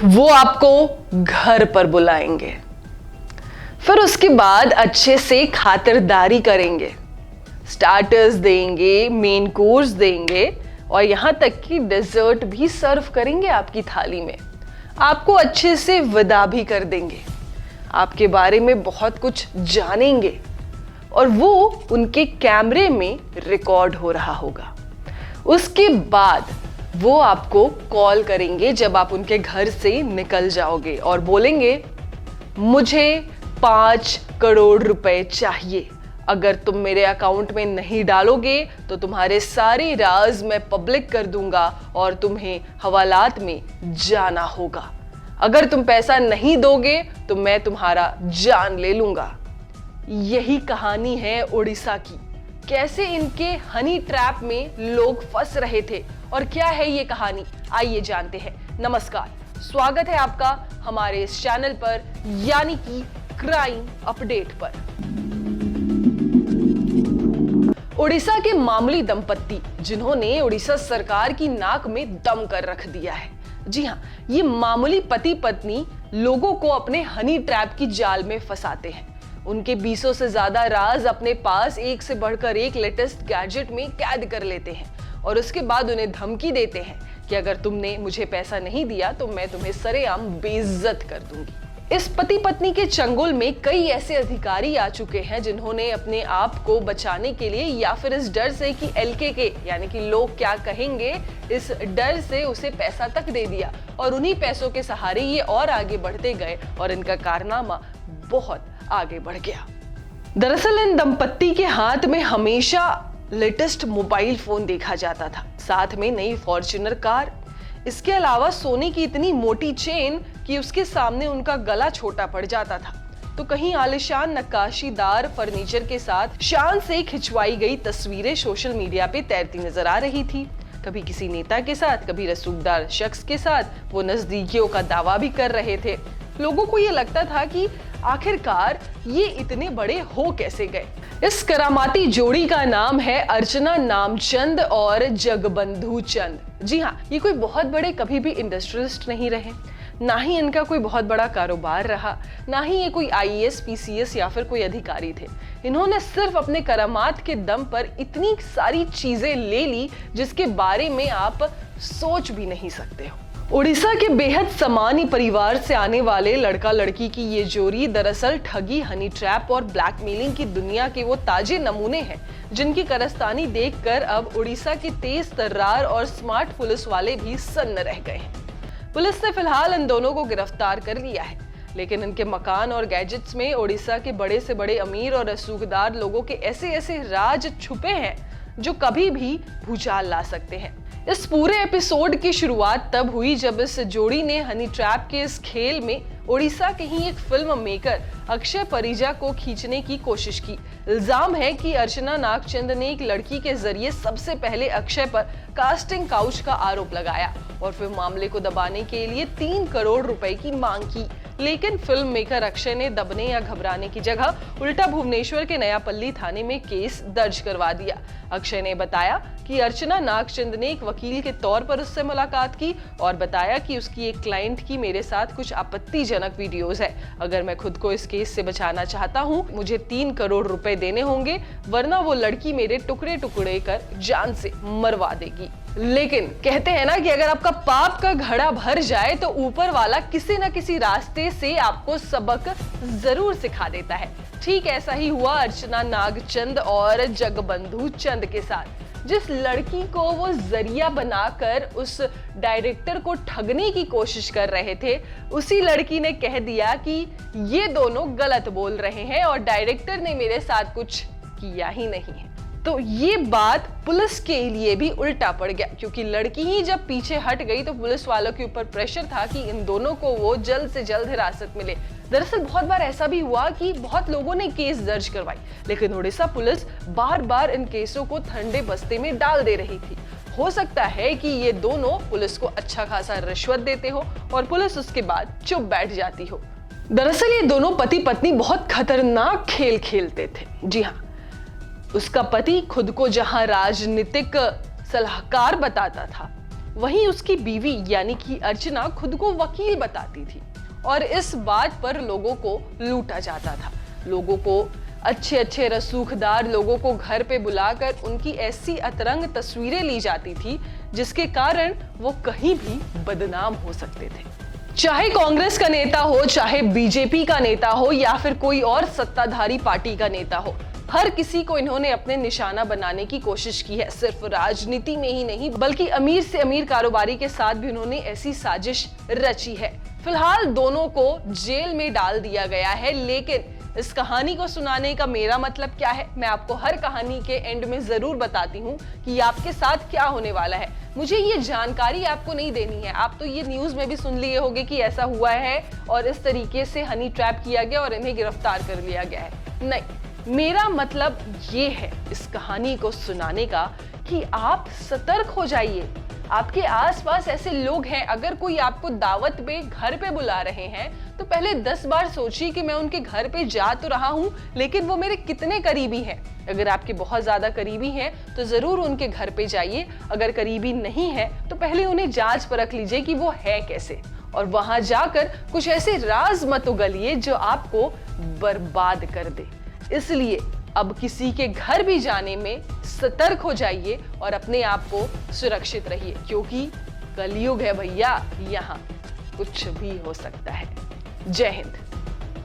वो आपको घर पर बुलाएंगे, फिर उसके बाद अच्छे से खातिरदारी करेंगे, स्टार्टर्स देंगे, मेन कोर्स देंगे और यहाँ तक कि डेजर्ट भी सर्व करेंगे आपकी थाली में। आपको अच्छे से विदा भी कर देंगे, आपके बारे में बहुत कुछ जानेंगे और वो उनके कैमरे में रिकॉर्ड हो रहा होगा। उसके बाद वो आपको कॉल करेंगे जब आप उनके घर से निकल जाओगे और बोलेंगे मुझे 5 करोड़ रुपए चाहिए, अगर तुम मेरे अकाउंट में नहीं डालोगे तो तुम्हारे सारे राज मैं पब्लिक कर दूंगा और तुम्हें हवालात में जाना होगा। अगर तुम पैसा नहीं दोगे तो मैं तुम्हारा जान ले लूंगा। यही कहानी है उड़ीसा की, कैसे इनके हनी ट्रैप में लोग फंस रहे थे और क्या है ये कहानी, आइए जानते हैं। नमस्कार, स्वागत है आपका हमारे इस चैनल पर यानी कि क्राइम अपडेट पर। उड़ीसा के मामूली दंपत्ति जिन्होंने उड़ीसा सरकार की नाक में दम कर रख दिया है। जी हाँ, ये मामूली पति पत्नी लोगों को अपने हनी ट्रैप की जाल में फंसाते हैं। उनके 20 से ज्यादा राज अपने पास एक से बढ़कर एक लेटेस्ट गैजेट में कैद कर लेते हैं और उसके बाद उन्हें धमकी देते हैं कि अगर तुमने मुझे पैसा नहीं दिया तो मैं तुम्हें सरेआम बेइज्जत कर दूंगी। इस पति पत्नी के चंगुल में कई ऐसे अधिकारी आ चुके हैं जिन्होंने अपने आप को बचाने के लिए या फिर इस डर से कि एलके यानी कि लोग क्या कहेंगे, इस डर से उसे पैसा तक दे दिया और उन्हीं पैसों के सहारे ये और आगे बढ़ते गए और इनका कारनामा बहुत आगे बढ़ गया। दरअसल इन दंपत्ति के हाथ में हमेशा लेटेस्ट मोबाइल फोन देखा जाता था, साथ में नई फॉर्च्यूनर कार, इसके अलावा सोने की इतनी मोटी चेन कि उसके सामने उनका गला छोटा पड़ जाता था। तो कहीं आलिशान नक्काशीदार फर्नीचर के साथ शान से खिंचवाई गई तस्वीरें सोशल मीडिया पे तैरती नजर आ रही थी। कभी किसी नेता के साथ, कभी रसूखदार शख्स के साथ वो नजदीकियों का दावा भी कर रहे थे। लोगों को ये लगता था कि आखिरकार ये इतने बड़े हो कैसे गए। इस करामाती जोड़ी का नाम है अर्चना नामचंद और जगबंधु चंद। जी हाँ, ये कोई बहुत बड़े कभी भी इंडस्ट्रियलिस्ट नहीं रहे, ना ही इनका कोई बहुत बड़ा कारोबार रहा, ना ही ये कोई आईएएस, पीसीएस या फिर कोई अधिकारी थे। इन्होंने सिर्फ अपने करामात के दम पर इतनी सारी चीजें ले ली जिसके बारे में आप सोच भी नहीं सकते हो। उड़ीसा के बेहद सामान्य परिवार से आने वाले लड़का लड़की की ये जोड़ी दरअसल ठगी, हनी ट्रैप और ब्लैकमेलिंग की दुनिया के वो ताजे नमूने हैं जिनकी कारस्तानी देखकर अब उड़ीसा के तेज तर्रार और स्मार्ट पुलिस वाले भी सन्न रह गए हैं। पुलिस ने फिलहाल इन दोनों को गिरफ्तार कर लिया है, लेकिन इनके मकान और गैजेट्स में उड़ीसा के बड़े से बड़े अमीर और रसूखदार लोगों के ऐसे ऐसे राज छुपे हैं जो कभी भी भूचाल ला सकते हैं। इस पूरे एपिसोड की शुरुआत तब हुई जब इस जोड़ी ने हनी ट्रैप के इस खेल में उड़ीसा के ही एक फिल्म मेकर अक्षय परिजा को खींचने की कोशिश की। इल्जाम है कि अर्चना नागचंद ने एक लड़की के जरिए सबसे पहले अक्षय पर कास्टिंग काउच का आरोप लगाया और फिर मामले को दबाने के लिए 3 करोड़ रुपए की मांग की। लेकिन फिल्म मेकर अक्षय ने दबने या घबराने की जगह उल्टा भुवनेश्वर के नयापल्ली थाने में केस दर्ज करवा दिया। अक्षय ने बताया कि अर्चना नागचंद ने एक वकील के तौर पर उससे मुलाकात की और बताया कि उसकी एक क्लाइंट की मेरे साथ कुछ आपत्तिजनक वीडियोस है। अगर मैं खुद को इस केस से बचाना चाहता हूँ, मुझे 3 करोड़ रुपए देने होंगे, वरना वो लड़की मेरे टुकड़े टुकड़े कर जान से मरवा देगी। लेकिन कहते हैं ना कि अगर आपका पाप का घड़ा भर जाए तो ऊपर वाला किसी न किसी रास्ते से आपको सबक जरूर सिखा देता है। ठीक ऐसा ही हुआ अर्चना नागचंद और जगबंधु चंद के साथ। जिस लड़की को वो जरिया बनाकर उस डायरेक्टर को ठगने की कोशिश कर रहे थे, उसी लड़की ने कह दिया कि ये दोनों गलत बोल रहे हैं और डायरेक्टर ने मेरे साथ कुछ किया ही नहीं है। तो ये बात पुलिस के लिए भी उल्टा पड़ गया, क्योंकि लड़की ही जब पीछे हट गई तो पुलिस वालों के ऊपर प्रेशर था कि इन दोनों को वो जल्द से जल्द हिरासत मिले। दरअसल बहुत बार ऐसा भी हुआ कि बहुत लोगों ने केस दर्ज करवाई, लेकिन उड़ीसा पुलिस बार बार इन केसों को ठंडे बस्ते में डाल दे रही थी। हो सकता है कि ये दोनों पुलिस को अच्छा खासा रिश्वत देते हो और पुलिस उसके बाद चुप बैठ जाती हो। दरअसल ये दोनों पति पत्नी बहुत खतरनाक खेल खेलते थे। जी हाँ, उसका पति खुद को जहां राजनीतिक सलाहकार बताता था, वहीं उसकी बीवी यानी कि अर्चना खुद को वकील बताती थी और इस बात पर लोगों को लूटा जाता था। लोगों को अच्छे अच्छे रसूखदार लोगों को घर पे बुलाकर उनकी ऐसी अतरंग तस्वीरें ली जाती थी जिसके कारण वो कहीं भी बदनाम हो सकते थे। चाहे कांग्रेस का नेता हो, चाहे बीजेपी का नेता हो या फिर कोई और सत्ताधारी पार्टी का नेता हो, हर किसी को इन्होंने अपने निशाना बनाने की कोशिश की है। सिर्फ राजनीति में ही नहीं बल्कि अमीर से अमीर कारोबारी के साथ भी उन्होंने ऐसी साजिश रची है। फिलहाल दोनों को जेल में डाल दिया गया है, लेकिन इस कहानी को सुनाने का मेरा मतलब क्या है, मैं आपको हर कहानी के एंड में जरूर बताती हूँ कि आपके साथ क्या होने वाला है। मुझे ये जानकारी आपको नहीं देनी है, आप तो ये न्यूज में भी सुन लिए होंगे कि ऐसा हुआ है और इस तरीके से हनी ट्रैप किया गया और इन्हें गिरफ्तार कर लिया गया है। नहीं, मेरा मतलब ये है इस कहानी को सुनाने का कि आप सतर्क हो जाइए। आपके आसपास ऐसे लोग हैं, अगर कोई आपको दावत पे घर पे बुला रहे हैं तो पहले 10 बार सोचिए कि मैं उनके घर पे जा तो रहा हूं, लेकिन वो मेरे कितने करीबी हैं। अगर आपके बहुत ज्यादा करीबी हैं तो जरूर उनके घर पे जाइए। अगर करीबी नहीं है तो पहले उन्हें जांच परख लीजिए कि वो है कैसे, और वहां जाकर कुछ ऐसे राज मत उगलिए जो आपको बर्बाद कर दे। इसलिए अब किसी के घर भी जाने में सतर्क हो जाइए और अपने आप को सुरक्षित रहिए, क्योंकि कलयुग है भैया, यहाँ कुछ भी हो सकता है। जय हिंद।